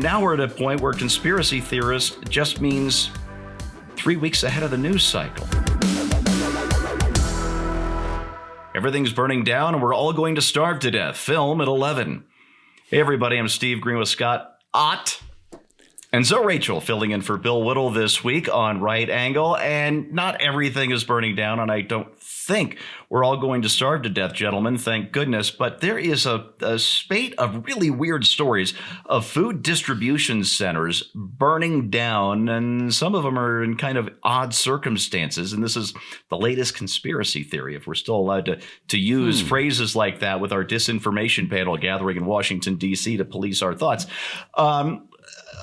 now we're at a point where conspiracy theorist just means 3 weeks ahead of the news cycle. Everything's burning down and we're all going to starve to death. Film at 11. Hey, everybody, I'm Steve Green with Scott Ott. And so Rachel filling in for Bill Whittle this week on Right Angle. And not everything is burning down, and I don't think we're all going to starve to death, gentlemen, thank goodness. But there is a spate of really weird stories of food distribution centers burning down, and some of them are in kind of odd circumstances. And this is the latest conspiracy theory, if we're still allowed to use phrases like that with our disinformation panel gathering in Washington, D.C. to police our thoughts.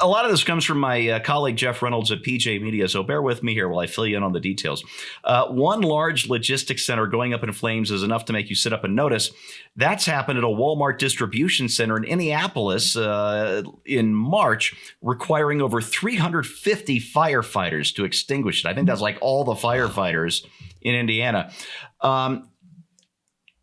A lot of this comes from my colleague Jeff Reynolds at PJ Media, so bear with me here while I fill you in on the details. One large logistics center going up in flames is enough to make you sit up and notice. That's happened at a Walmart distribution center in Indianapolis in March, requiring over 350 firefighters to extinguish it. I think that's like all the firefighters in Indiana.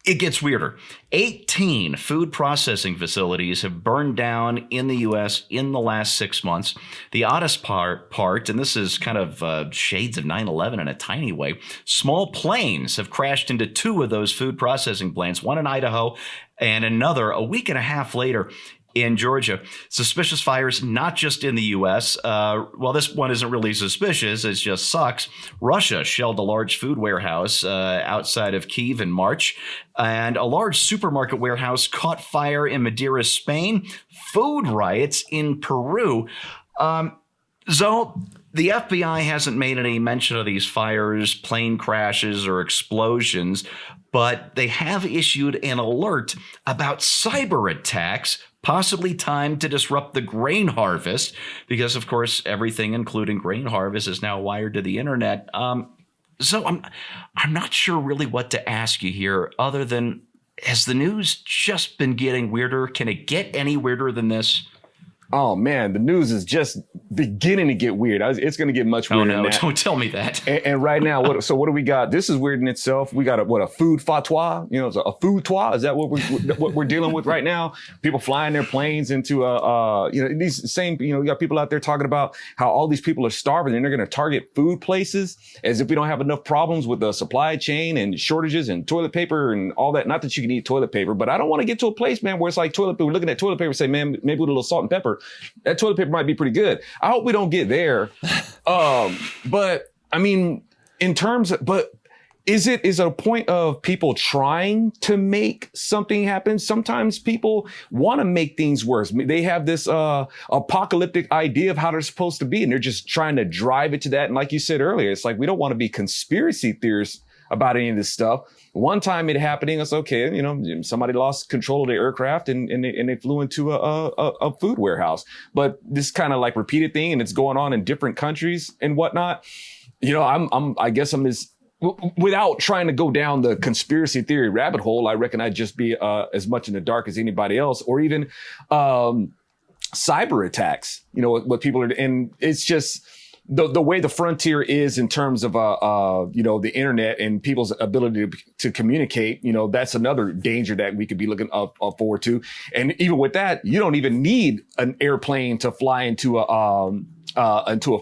It gets weirder. 18 food processing facilities have burned down in the U.S. in the last 6 months. The oddest part, and this is kind of shades of 9/11 in a tiny way, small planes have crashed into 2 of those food processing plants, one in Idaho and another a week and a half later in Georgia. Suspicious fires, not just in the U.S. Well, this one isn't really suspicious. It just sucks. Russia shelled a large food warehouse outside of Kyiv in March, and a large supermarket warehouse caught fire in Madeira, Spain. Food riots in Peru. So the FBI hasn't made any mention of these fires, plane crashes, or explosions, but they have issued an alert about cyber attacks possibly timed to disrupt the grain harvest, because, of course, everything, including grain harvest, is now wired to the internet. So I'm not sure really what to ask you here, other than, has the news just been getting weirder? Can it get any weirder than this? Oh, man, the news is just beginning to get weird. It's going to get much weirder than that. Don't tell me that. And right now, what do we got? This is weird in itself. We got a food fatwa, a food toit. Is that what we're dealing with right now? People flying their planes into, these same, you got people out there talking about how all these people are starving and they're going to target food places as if we don't have enough problems with the supply chain and shortages and toilet paper and all that. Not that you can eat toilet paper, but I don't want to get to a place, man, where it's like toilet paper. We're looking at toilet paper and say, man, maybe with a little salt and pepper, that toilet paper might be pretty good. I hope we don't get there. But I mean, is it a point of people trying to make something happen? Sometimes people want to make things worse. They have this apocalyptic idea of how they're supposed to be, and they're just trying to drive it to that. And like you said earlier, it's like, we don't want to be conspiracy theorists about any of this stuff. One time it happening, it's okay. Somebody lost control of their aircraft and they flew into a food warehouse. But this kind of like repeated thing, and it's going on in different countries and whatnot. I guess I'm as, without trying to go down the conspiracy theory rabbit hole, I reckon I'd just be as much in the dark as anybody else, or even cyber attacks. What people are, and it's just the way the frontier is in terms of the internet and people's ability to communicate. That's another danger that we could be looking forward to. And even with that, you don't even need an airplane to fly into a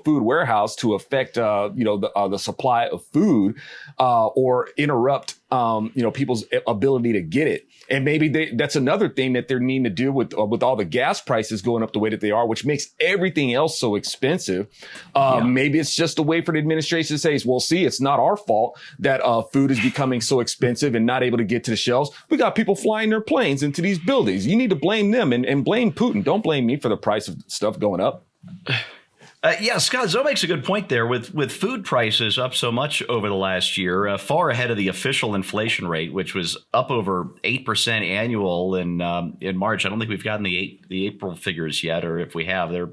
food warehouse to affect the supply of food or interrupt people's ability to get it. And maybe that's another thing that they're needing to do with all the gas prices going up the way that they are, which makes everything else so expensive. Maybe it's just a way for the administration to say, well, see, it's not our fault that food is becoming so expensive and not able to get to the shelves. We got people flying their planes into these buildings. You need to blame them and blame Putin. Don't blame me for the price of stuff going up. Scott, Zoe makes a good point there. With food prices up so much over the last year, far ahead of the official inflation rate, which was up over 8% annual in March. I don't think we've gotten the April figures yet, or if we have, they're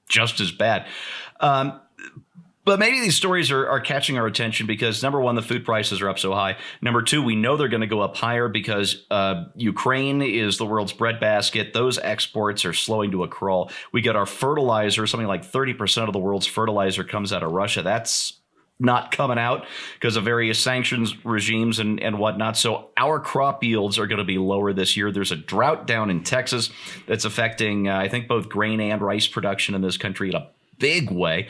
just as bad. But maybe these stories are catching our attention because, number one, the food prices are up so high. Number two, we know they're going to go up higher because Ukraine is the world's breadbasket. Those exports are slowing to a crawl. We get our fertilizer, something like 30% of the world's fertilizer comes out of Russia. That's not coming out because of various sanctions regimes and whatnot. So our crop yields are going to be lower this year. There's a drought down in Texas that's affecting, I think, both grain and rice production in this country in a big way.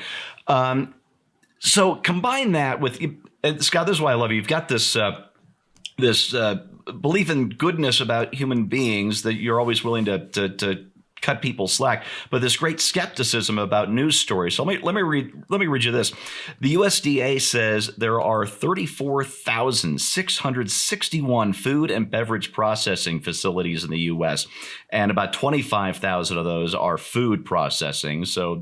So combine that with, Scott, this is why I love you. You've got this belief in goodness about human beings that you're always willing to cut people slack, but this great skepticism about news stories. So let me read you this. The USDA says there are 34,661 food and beverage processing facilities in the U.S., and about 25,000 of those are food processing. So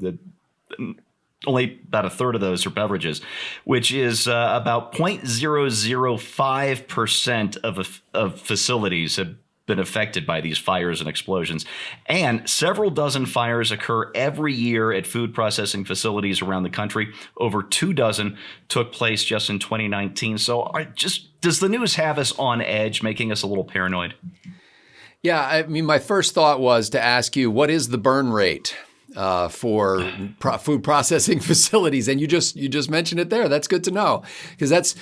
only about a third of those are beverages, which is about 0.005% of facilities have been affected by these fires and explosions. And several dozen fires occur every year at food processing facilities around the country. Over 2 dozen took place just in 2019. So does the news have us on edge, making us a little paranoid? Yeah, I mean, my first thought was to ask you, what is the burn rate for food processing facilities? And you just mentioned it there. That's good to know, because that's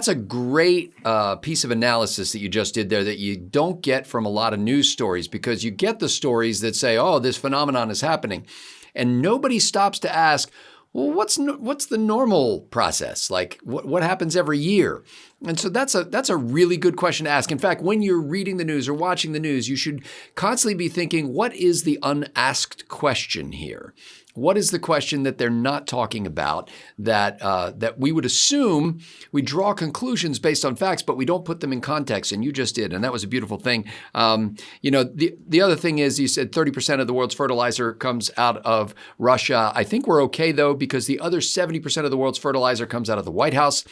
a great piece of analysis that you just did there that you don't get from a lot of news stories, because you get the stories that say, oh, this phenomenon is happening, and nobody stops to ask, well, what's the normal process? Like what happens every year? And so that's a really good question to ask. In fact, when you're reading the news or watching the news, you should constantly be thinking, what is the unasked question here? What is the question that they're not talking about that we would assume? We draw conclusions based on facts, but we don't put them in context, and you just did, and that was a beautiful thing. The other thing is, you said 30% of the world's fertilizer comes out of Russia. I think we're okay, though, because the other 70% of the world's fertilizer comes out of the White House,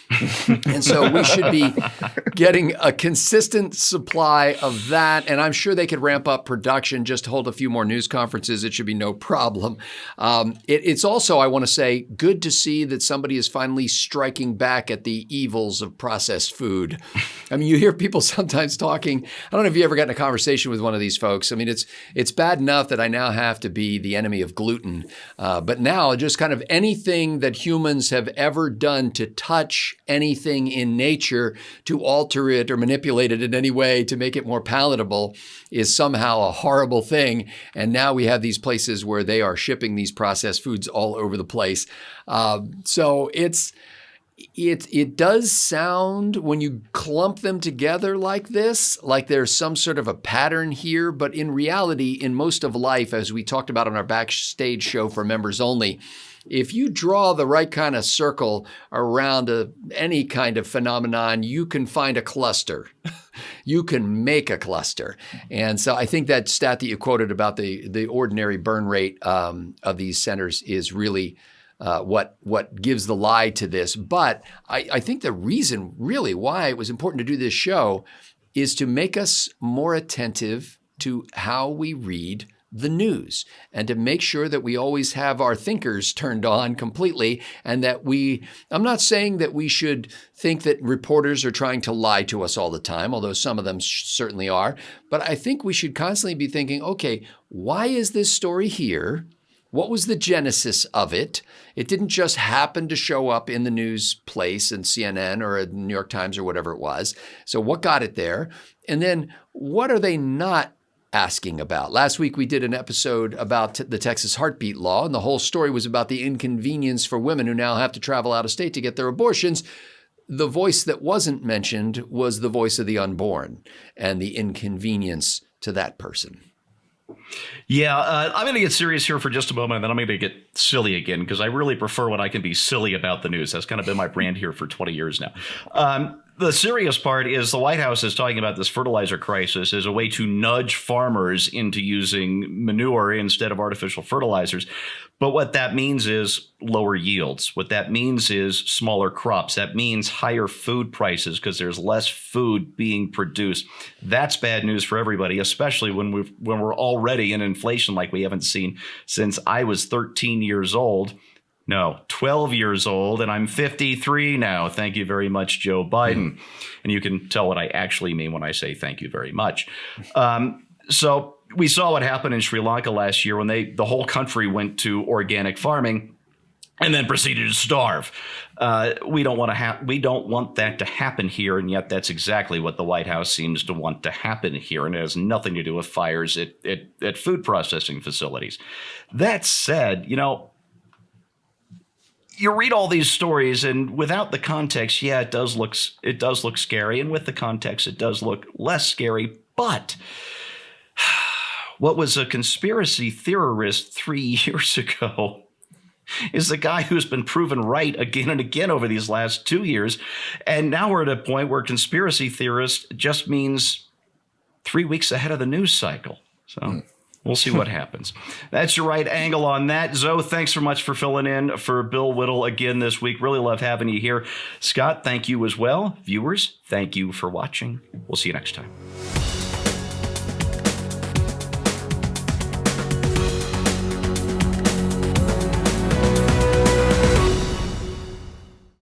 and so we should be getting a consistent supply of that, and I'm sure they could ramp up production, just hold a few more news conferences. It should be no problem. It's also, I want to say, good to see that somebody is finally striking back at the evils of processed food. I mean, you hear people sometimes talking. I don't know if you ever got in a conversation with one of these folks. I mean, it's bad enough that I now have to be the enemy of gluten. But now just kind of anything that humans have ever done to touch anything in nature to alter it or manipulate it in any way to make it more palatable is somehow a horrible thing. And now we have these places where they are shipping these processed foods all over the place. So it does sound, when you clump them together like this, like there's some sort of a pattern here. But in reality, in most of life, as we talked about on our backstage show for members only, if you draw the right kind of circle around any kind of phenomenon, you can find a cluster. You can make a cluster. And so I think that stat that you quoted about the ordinary burn rate of these centers is really what gives the lie to this. But I think the reason really why it was important to do this show is to make us more attentive to how we read the news, and to make sure that we always have our thinkers turned on completely, and that I'm not saying that we should think that reporters are trying to lie to us all the time, although some of them certainly are, but I think we should constantly be thinking, okay, why is this story here? What was the genesis of it? It didn't just happen to show up in the news place in CNN or New York Times or whatever it was. So what got it there? And then what are they not asking about? Last week, we did an episode about the Texas heartbeat law, and the whole story was about the inconvenience for women who now have to travel out of state to get their abortions. The voice that wasn't mentioned was the voice of the unborn and the inconvenience to that person. Yeah, I'm going to get serious here for just a moment, and then I'm going to get silly again, because I really prefer when I can be silly about the news. That's kind of been my brand here for 20 years now. The serious part is the White House is talking about this fertilizer crisis as a way to nudge farmers into using manure instead of artificial fertilizers. But what that means is lower yields. What that means is smaller crops. That means higher food prices because there's less food being produced. That's bad news for everybody, especially when we're already in inflation like we haven't seen since I was 13 years old. No, 12 years old, and I'm 53 now. Thank you very much, Joe Biden. And you can tell what I actually mean when I say thank you very much. So we saw what happened in Sri Lanka last year when the whole country went to organic farming. and then proceeded to starve. We don't want that to happen here, and yet that's exactly what the White House seems to want to happen here, and it has nothing to do with fires at food processing facilities. That said, you read all these stories, and without the context, yeah, it does look scary, and with the context, it does look less scary. But what was a conspiracy theorist 3 years ago is the guy who's been proven right again and again over these last 2 years. And now we're at a point where conspiracy theorist just means 3 weeks ahead of the news cycle. So we'll see what happens. That's your right angle on that. Zoe, thanks so much for filling in for Bill Whittle again this week. Really love having you here. Scott, thank you as well. Viewers, thank you for watching. We'll see you next time.